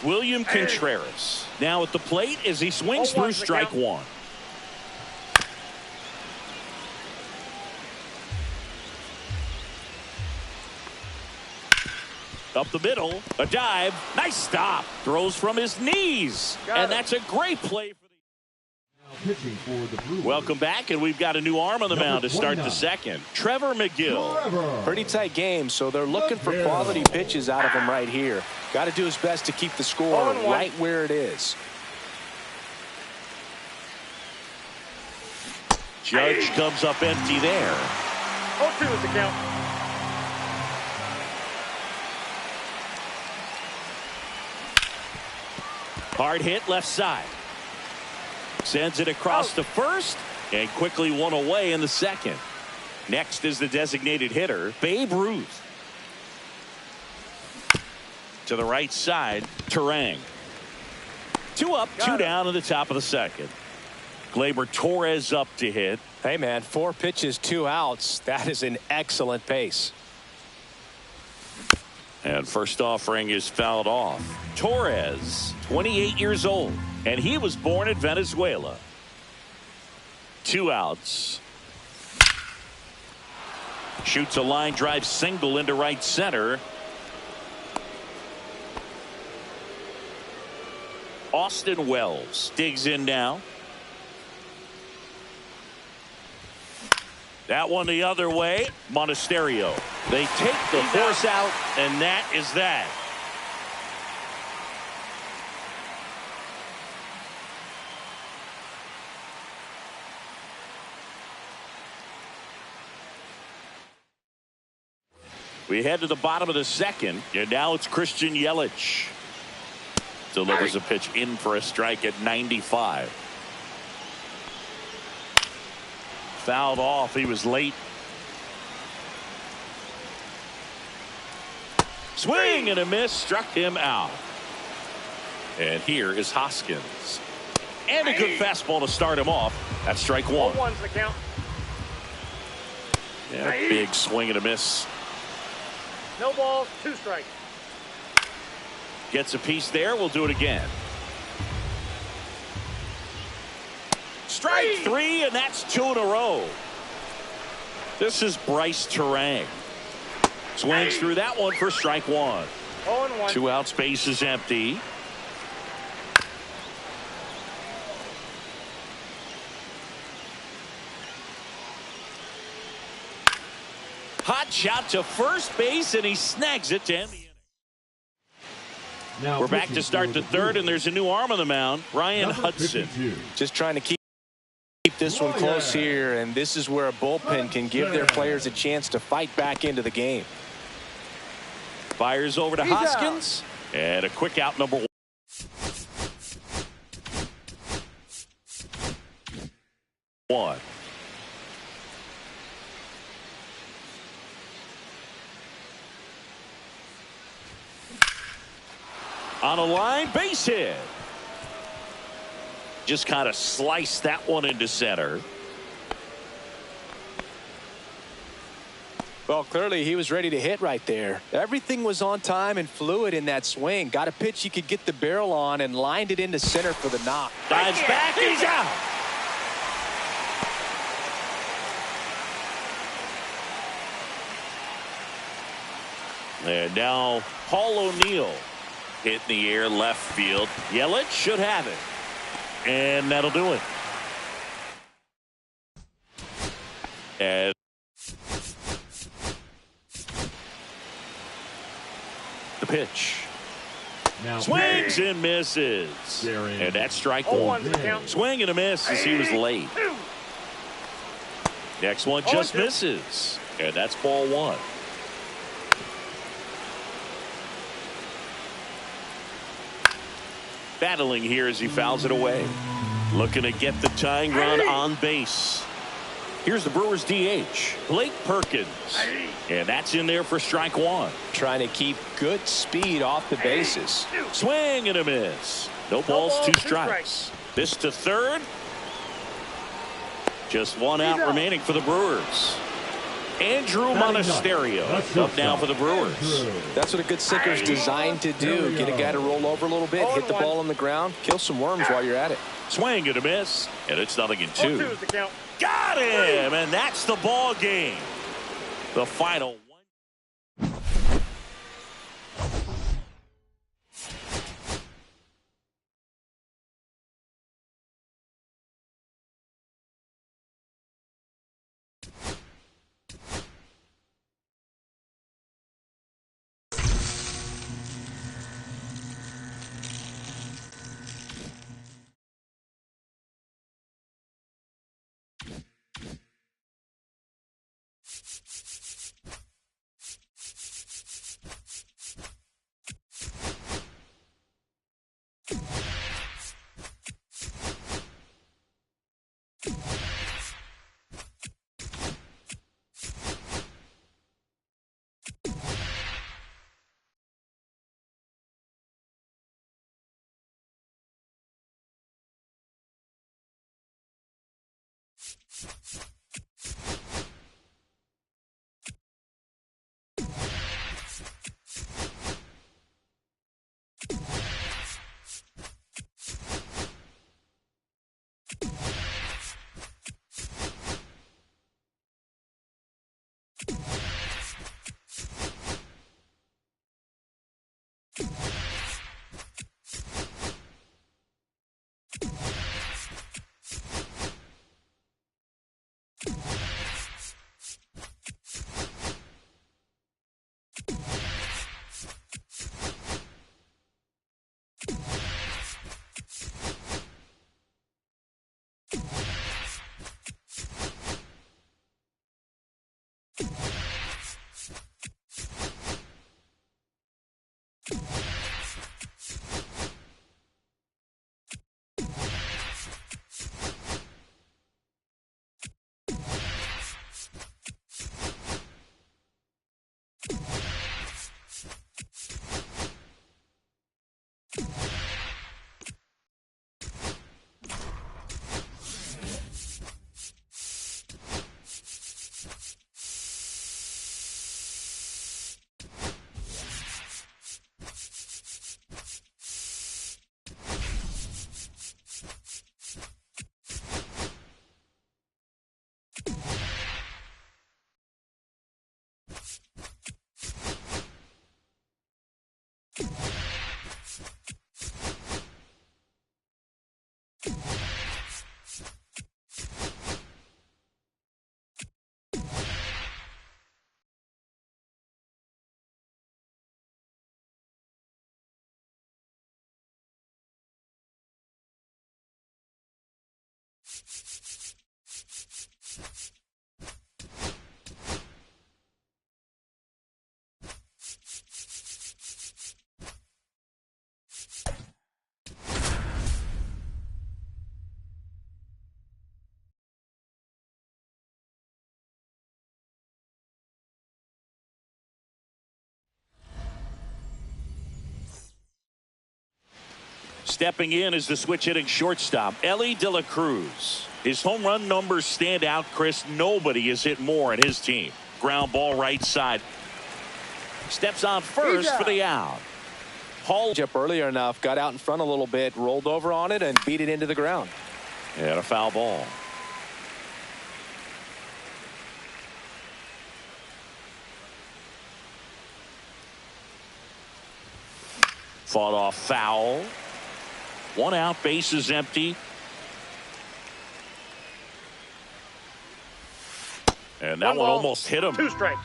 William Contreras now at the plate as he swings through strike 1. Up the middle, a dive, nice stop. Throws from his knees, and that's a great play for Pitching for the Brewers. Welcome back, and we've got a new arm on the mound to start the second. Trevor McGill. Pretty tight game, so they're looking for quality pitches out of him right here. Got to do his best to keep the score right where it is. Judge comes up empty there. 0-2 is the count. Hard hit left side. Sends it across to first and quickly one away in the second. Next is the designated hitter, Babe Ruth. To the right side, Turang. 2 up, 2 down in the top of the second. Gleyber Torres up to hit. Hey, man, 4 pitches, 2 outs. That is an excellent pace. And first offering is fouled off. Torres, 28 years old, and he was born in Venezuela. 2 outs. Shoots a line drive single into right center. Austin Wells digs in now. That one the other way. Monasterio. They take the force out, and that is that. We head to the bottom of the second, and now it's Christian Yelich. Delivers a pitch in for a strike at 95. Fouled off. He was late. Swing and a miss. Struck him out. And here is Hoskins. And a good fastball to start him off. That's strike 1. 0-1's the count. Yeah, big swing and a miss. No balls, 2 strikes. Gets a piece there. We'll do it again. Strike 3, and that's 2 in a row. This is Bryce Turang. Swings through that one for strike 1. 0-1. 2 out, space is empty. Hot shot to first base, and he snags it to end the inning. Now We're back to start the third, and there's a new arm on the mound, Ryan Hudson. 52. Just trying to keep this one close here, and this is where a bullpen can give their players a chance to fight back into the game. Fires over to Hoskins, and a quick out, number 1. On a line, base hit. Just kind of sliced that one into center. Well, clearly he was ready to hit right there. Everything was on time and fluid in that swing. Got a pitch he could get the barrel on and lined it into center for the knock. Dives back, he's out. And now Paul O'Neill hit in the air left field. Yelich should have it. And that'll do it. And the pitch. Now Swings and misses. Darren. And that's strike 0-1 one. to the count. Swing and a miss as he was late. 2. Next one just 0-2. misses. And that's ball 1. Battling here as he fouls it away. Looking to get the tying run on base. Here's the Brewers DH, Blake Perkins. And that's in there for strike 1. Trying to keep good speed off the bases. Swing and a miss. No balls, 2 strikes. This to third. Just 1 out out. remaining for the Brewers. Andrew Monasterio up now for the Brewers. That's what a good sinker's designed to do. Get a guy to roll over a little bit, hit the ball on the ground, kill some worms while you're at it. Swing and a miss. And it's 0-2. 0-2 is the count. Got him, and that's the ball game. The final Stepping in is the switch hitting shortstop, Ellie De La Cruz. His home run numbers stand out, Chris. Nobody has hit more in his team. Ground ball right side. Steps on first for the out. Hall up earlier enough, got out in front a little bit, rolled over on it, and beat it into the ground. And a foul ball. Fought off foul. 1 out, bases empty. And that one almost hit him. 2 strikes.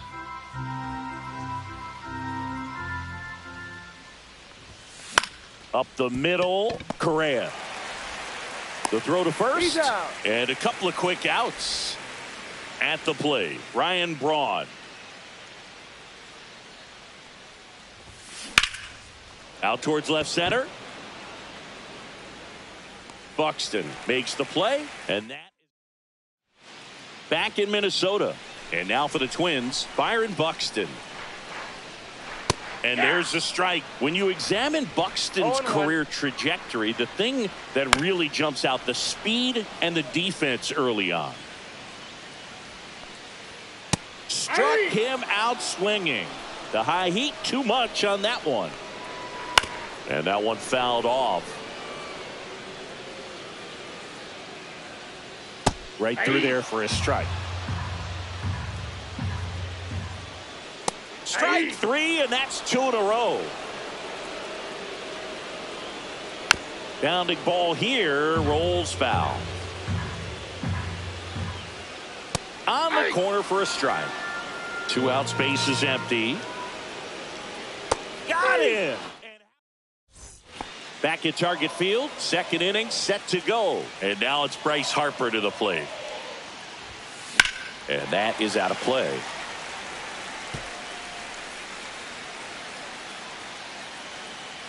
Up the middle, Correa. The throw to first. He's out. And a couple of quick outs at the plate. Ryan Braun. Out towards left center. Buxton makes the play, and that back in Minnesota. And now for the Twins, Byron Buxton. And there's a strike. When you examine Buxton's career trajectory, the thing that really jumps out, the speed and the defense early on. Struck him out swinging. The high heat, too much on that one. And that one fouled off. Right through there for a strike. Strike 3, and that's 2 in a row. Bounding ball here, rolls foul. On the corner for a strike. 2 outs, base is empty. Got him. Back at Target Field, second inning set to go. And now it's Bryce Harper to the plate. And that is out of play.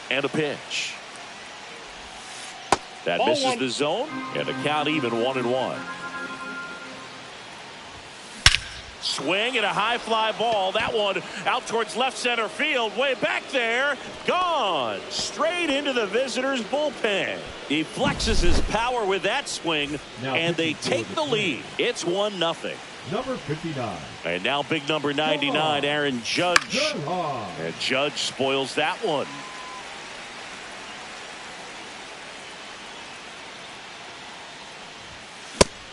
And a pitch. That misses the zone, and the count even 1-1. Swing and a high fly ball. That one out towards left center field. Way back there. Gone. Straight into the visitors' bullpen. He flexes his power with that swing, and they take the lead. It's 1-0. Number 59. And now big number 99, Aaron Judge. And Judge spoils that one.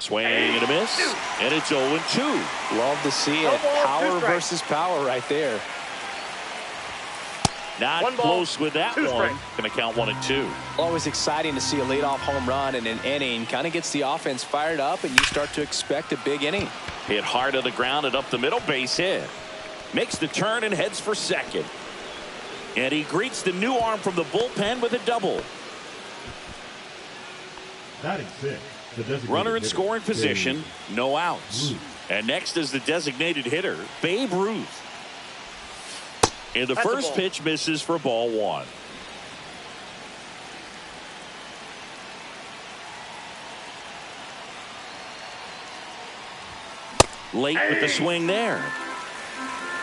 Swing and a miss, and it's 0-2. Love to see it. Power versus power right there. Not close with that one. Going to count 1-2. Always exciting to see a leadoff home run in an inning. Kind of gets the offense fired up, and you start to expect a big inning. Hit hard to the ground and up the middle, base hit. Makes the turn and heads for second. And he greets the new arm from the bullpen with a double. Batting 6. Runner in scoring position, no outs. And next is the designated hitter, Babe Ruth. And the first pitch misses for ball 1. Late with the swing there.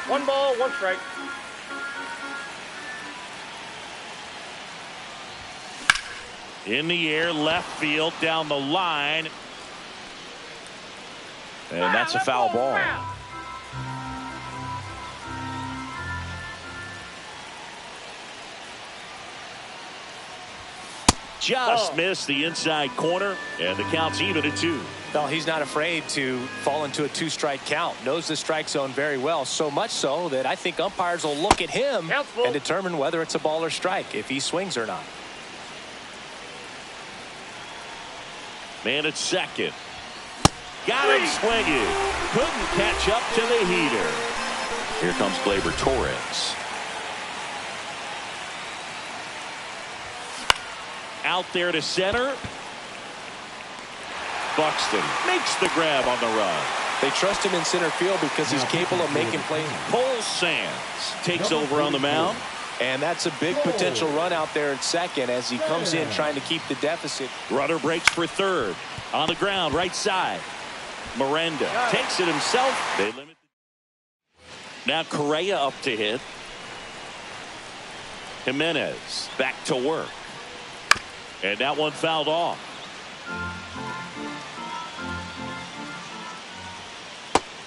1 ball, 1 strike. In the air, left field, down the line. And that's a foul ball. Just missed the inside corner, and the count's even at 2. No, he's not afraid to fall into a 2-strike count. Knows the strike zone very well, so much so that I think umpires will look at him and determine whether it's a ball or strike, if he swings or not. Man at second. Got him swinging. Couldn't catch up to the heater. Here comes Gleyber Torres. Out there to center. Buxton makes the grab on the run. They trust him in center field because he's capable of making plays. Cole Sands takes over on the mound. And that's a big potential run out there at second as he comes in trying to keep the deficit. Rudder breaks for third. On the ground, right side. Miranda takes it himself. They limit. Now Correa up to hit. Jimenez back to work. And that one fouled off.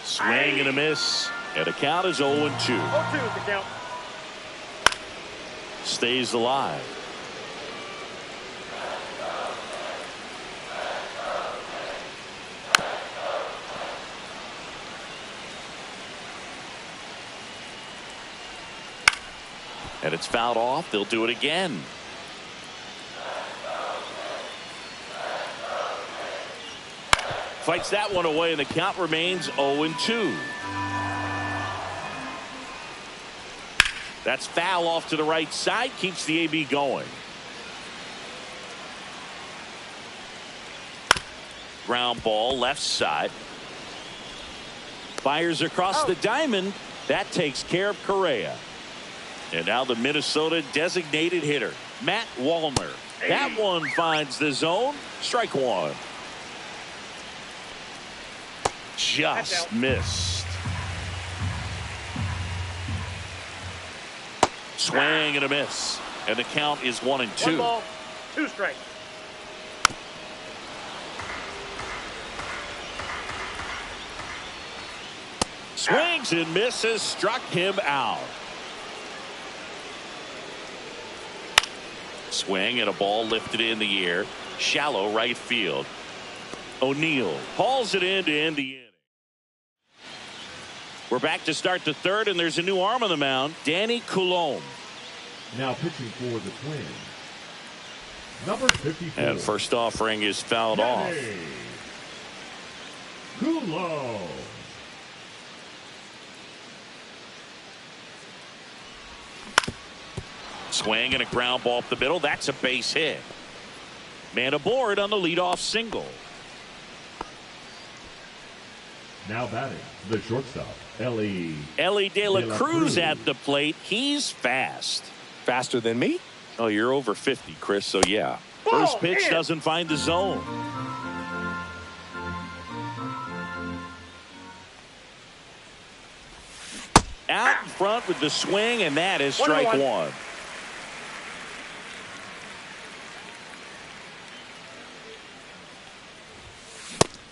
Swing and a miss. And the count is 0-2. 0-2 is the count. Stays alive. And it's fouled off. They'll do it again. Fights that one away, and the count remains 0-2. That's foul off to the right side. Keeps the AB going. Ground ball left side. Fires across the diamond. That takes care of Correa. And now the Minnesota designated hitter, Matt Wallner. That one finds the zone. Strike one. Just missed. Swing and a miss. And the count is 1-2. 1 ball, 2 strikes. Swings and misses. Struck him out. Swing and a ball lifted in the air. Shallow right field. O'Neill hauls it in to end the inning. We're back to start the third, and there's a new arm on the mound, Danny Coulombe. Now pitching for the Twins, number 54. And first offering is fouled off. Coulombe. Swing and a ground ball up the middle. That's a base hit. Man aboard on the leadoff single. Now batting, the shortstop, Ellie De La Cruz at the plate. He's fast. Faster than me? Oh, you're over 50, Chris, so yeah. First pitch doesn't find the zone. Out in front with the swing, and that is strike one.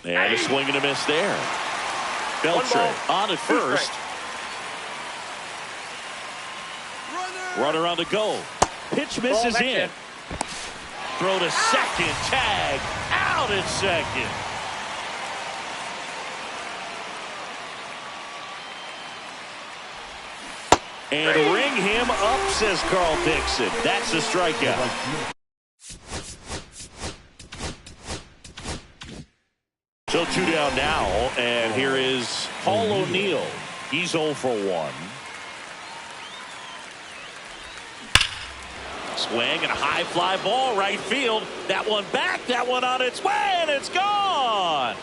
And a swing and a miss there. Beltre on at first. Runner on the go. Pitch misses in. Throw to second. Tag out at second. And ring him up, says Carl Dixon. That's a strikeout. So 2 down now, and here is Paul O'Neill. He's 0 for 1. Swing and a high fly ball right field. That one back, that one on its way, and it's gone.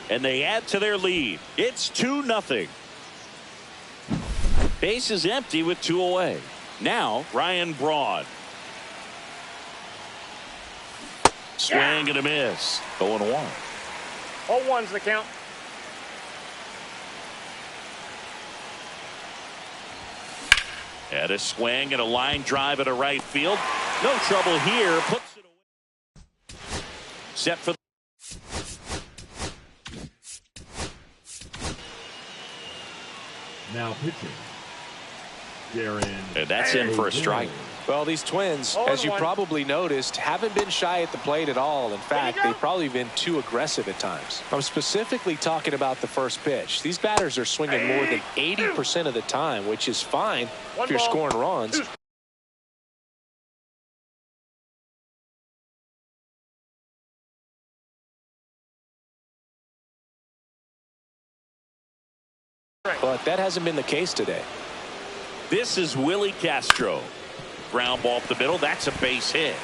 And they add to their lead. It's 2-0. Base is empty with 2 away. Now Ryan Braun. Swing and a miss. 0-1. 0-1's the count. And a swing and a line drive at a right field. No trouble here. Puts it away. Set for. Now pitching, Darren. And that's in for a strike. Well, these Twins, as you probably noticed, haven't been shy at the plate at all. In fact, they've probably been too aggressive at times. I'm specifically talking about the first pitch. These batters are swinging more than 80% of the time, which is fine if you're scoring runs. But that hasn't been the case today. This is Willie Castro. Ground ball up the middle. That's a base hit.